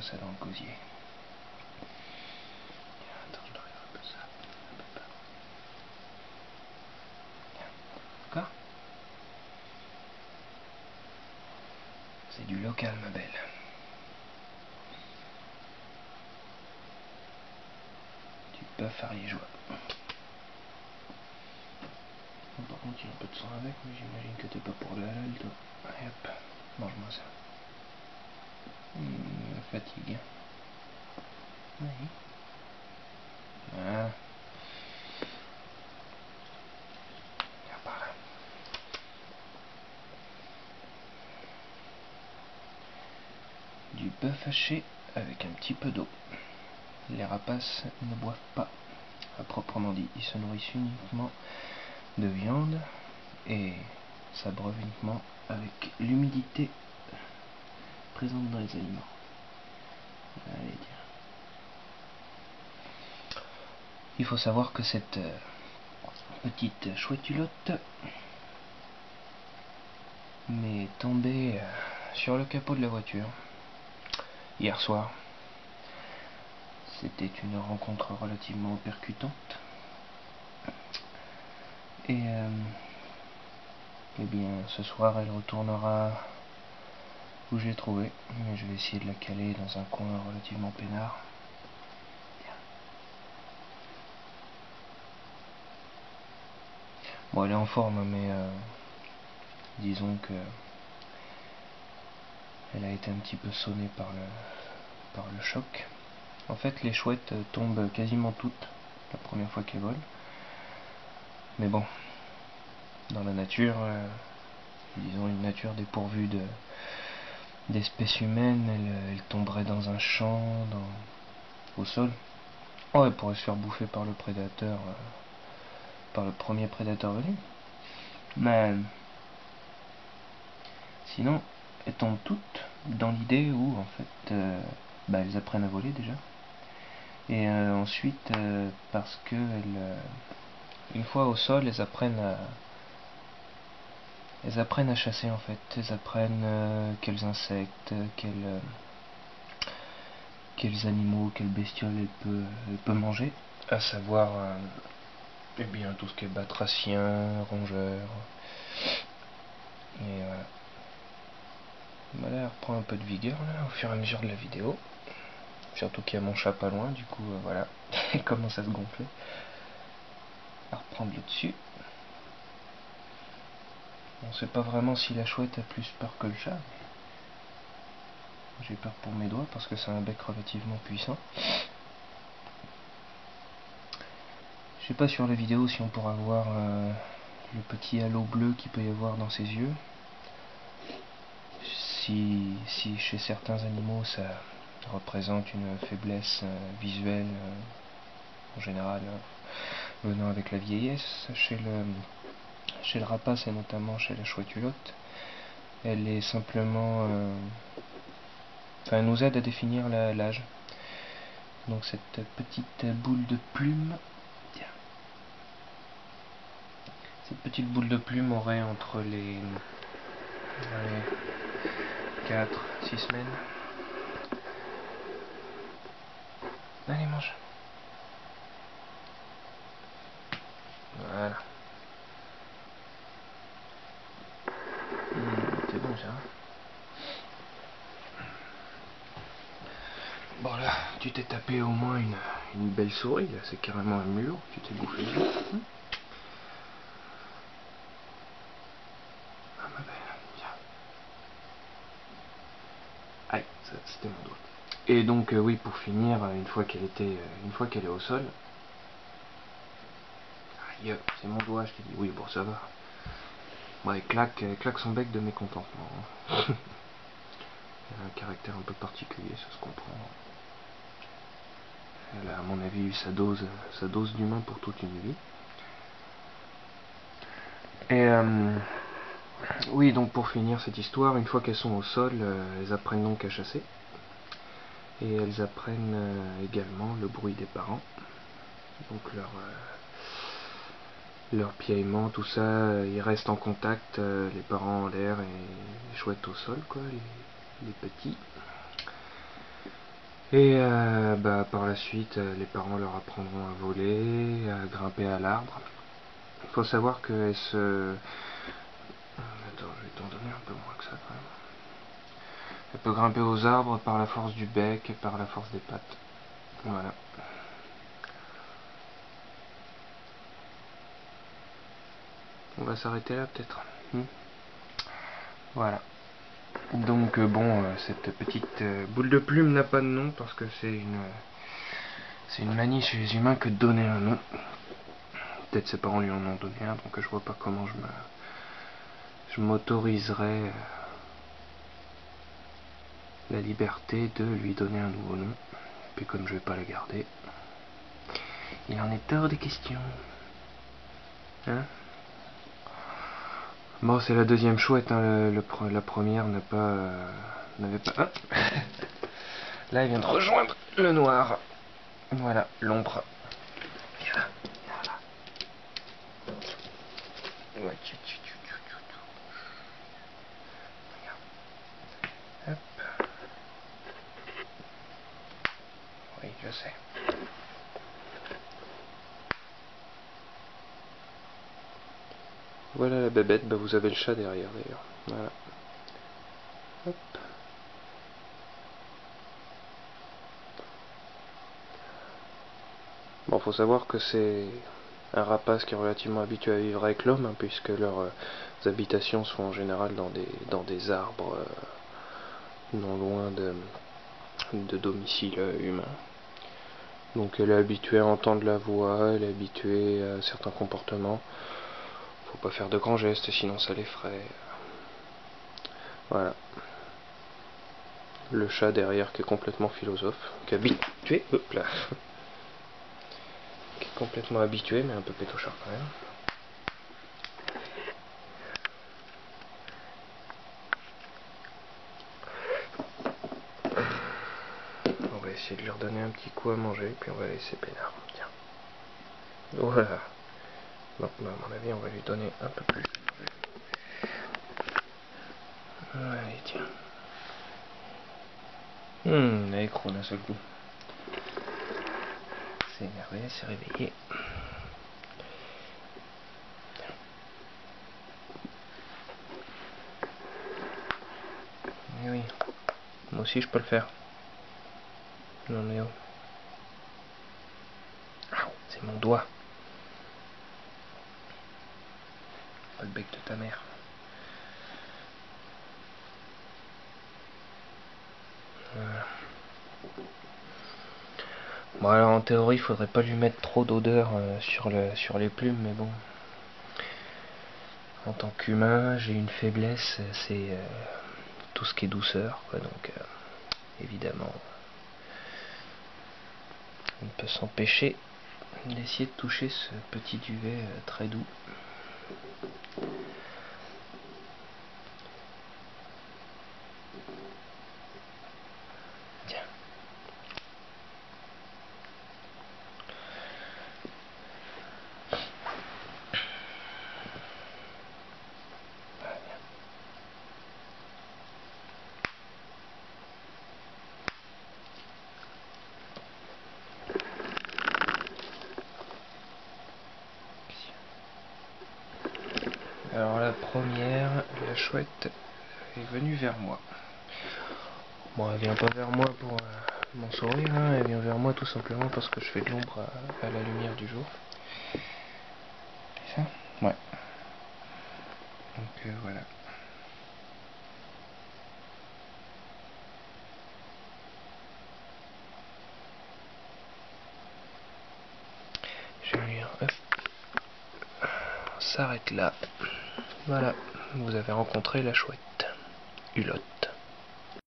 ça dans le gosier. Attends, je t'enlève un peu ça. Un peu pas. D'accord? C'est du local, ma belle. Du bœuf ariégeois. Bon, par contre, il y a un peu de sang avec, mais j'imagine que t'es pas pour le halal, toi. Allez hop, mange-moi ça. Fatigue. Oui. Voilà. Viens par là. Du bœuf haché avec un petit peu d'eau. Les rapaces ne boivent pas, à proprement dit. Ils se nourrissent uniquement de viande et s'abreuvent uniquement avec l'humidité présente dans les aliments. Allez dire. Il faut savoir que cette petite chouettulotte m'est tombée sur le capot de la voiture hier soir. C'était une rencontre relativement percutante. Et eh bien, ce soir, elle retournera où je l'ai trouvée. Mais je vais essayer de la caler dans un coin relativement peinard. Bon, elle est en forme, mais disons que elle a été un petit peu sonnée par le choc. En fait, les chouettes tombent quasiment toutes la première fois qu'elles volent. Mais bon, dans la nature, disons une nature dépourvue d'espèces humaines, elle tomberait dans un champ, au sol. Oh, elle pourrait se faire bouffer par le prédateur, par le premier prédateur venu. Mais sinon, elles tombent toutes dans l'idée où en fait, elles apprennent à voler déjà. Et ensuite, parce que une fois au sol, elles apprennent à chasser en fait. Elles apprennent quels insectes, quels animaux, quelles bestioles elle peut manger. À savoir, eh bien, tout ce qui est batracien, rongeur. Et voilà. Voilà, elle reprend un peu de vigueur là, au fur et à mesure de la vidéo. Surtout qu'il y a mon chat pas loin, du coup, voilà. Elle commence à se gonfler. À reprendre le dessus. On sait pas vraiment si la chouette a plus peur que le chat. J'ai peur pour mes doigts parce que c'est un bec relativement puissant. Je sais pas sur la vidéo si on pourra voir le petit halo bleu qu'il peut y avoir dans ses yeux. Si chez certains animaux ça représente une faiblesse visuelle en général venant avec la vieillesse, chez le rapace et notamment chez la chouettulotte, elle est simplement elle nous aide à définir l'âge. Donc cette petite boule de plume, cette petite boule de plume aurait entre les 4-6 semaines. Allez, mange. Voilà. C'est bon ça. Bon là, tu t'es tapé au moins une belle souris, là, c'est carrément un mur, tu t'es bouffé. Ah ma belle, tiens. Aïe, ça c'était mon doigt. Et donc oui, pour finir, une fois qu'elle est au sol. Aïe, c'est mon doigt, je t'ai dit. Oui, bon ça va. Bon, elle claque son bec de mécontentement. Elle a un caractère un peu particulier, ça se comprend. Elle a à mon avis eu sa dose d'humain pour toute une vie. Et oui, donc pour finir cette histoire, une fois qu'elles sont au sol, elles apprennent donc à chasser. Et elles apprennent également le bruit des parents. Donc leur piaillement, tout ça, ils restent en contact, les parents en l'air et les chouettes au sol, quoi, les petits. Et par la suite, les parents leur apprendront à voler, à grimper à l'arbre. Il faut savoir qu'elles se... Attends, je vais t'en donner un peu moins que ça quand même. Elle peut grimper aux arbres par la force du bec et par la force des pattes. Voilà. On va s'arrêter là peut-être. Voilà. Donc cette petite boule de plume n'a pas de nom parce que c'est une manie chez les humains que de donner un nom. Peut-être ses parents lui en ont donné un, donc je vois pas comment je m'autoriserais la liberté de lui donner un nouveau nom. Puis comme je vais pas la garder, il en est hors des questions. Hein? Bon, c'est la deuxième chouette, hein, la première n'avait pas... Ah là, elle vient de rejoindre le noir. Voilà, l'ombre. Viens là, viens là. Ouais, regarde. Hop. Oui, je sais. Voilà la bébête, vous avez le chat derrière d'ailleurs. Voilà. Hop. Bon, faut savoir que c'est un rapace qui est relativement habitué à vivre avec l'homme, hein, puisque leurs habitations sont en général dans des arbres, non loin de domicile humain. Donc elle est habituée à entendre la voix, elle est habituée à certains comportements. Faut pas faire de grands gestes, sinon ça l'effraie. Voilà. Le chat derrière qui est complètement philosophe, qui est habitué, hop là, qui est complètement habitué, mais un peu pétochard quand même. On va essayer de leur donner un petit coup à manger, puis on va laisser peinard. Tiens. Voilà. Bon, à mon avis, on va lui donner un peu plus. Allez, tiens. Elle est crône d'un seul coup. C'est énervé, elle s'est réveillée. Eh oui. Moi aussi, je peux le faire. Non, mais oh. C'est mon doigt. Pas le bec de ta mère. Voilà. Bon, alors en théorie, il faudrait pas lui mettre trop d'odeur sur les plumes, mais bon. En tant qu'humain, j'ai une faiblesse, c'est tout ce qui est douceur, quoi, donc évidemment, on ne peut s'empêcher d'essayer de toucher ce petit duvet très doux. Tiens. Alors la première, la chouette, est venue vers moi. Bon, elle vient pas vers moi pour mon sourire, hein, elle vient vers moi tout simplement parce que je fais de l'ombre à la lumière du jour. C'est ça? Ouais. Donc voilà. Je vais lire. Hop. On s'arrête là. Voilà, vous avez rencontré la chouette. Hulotte.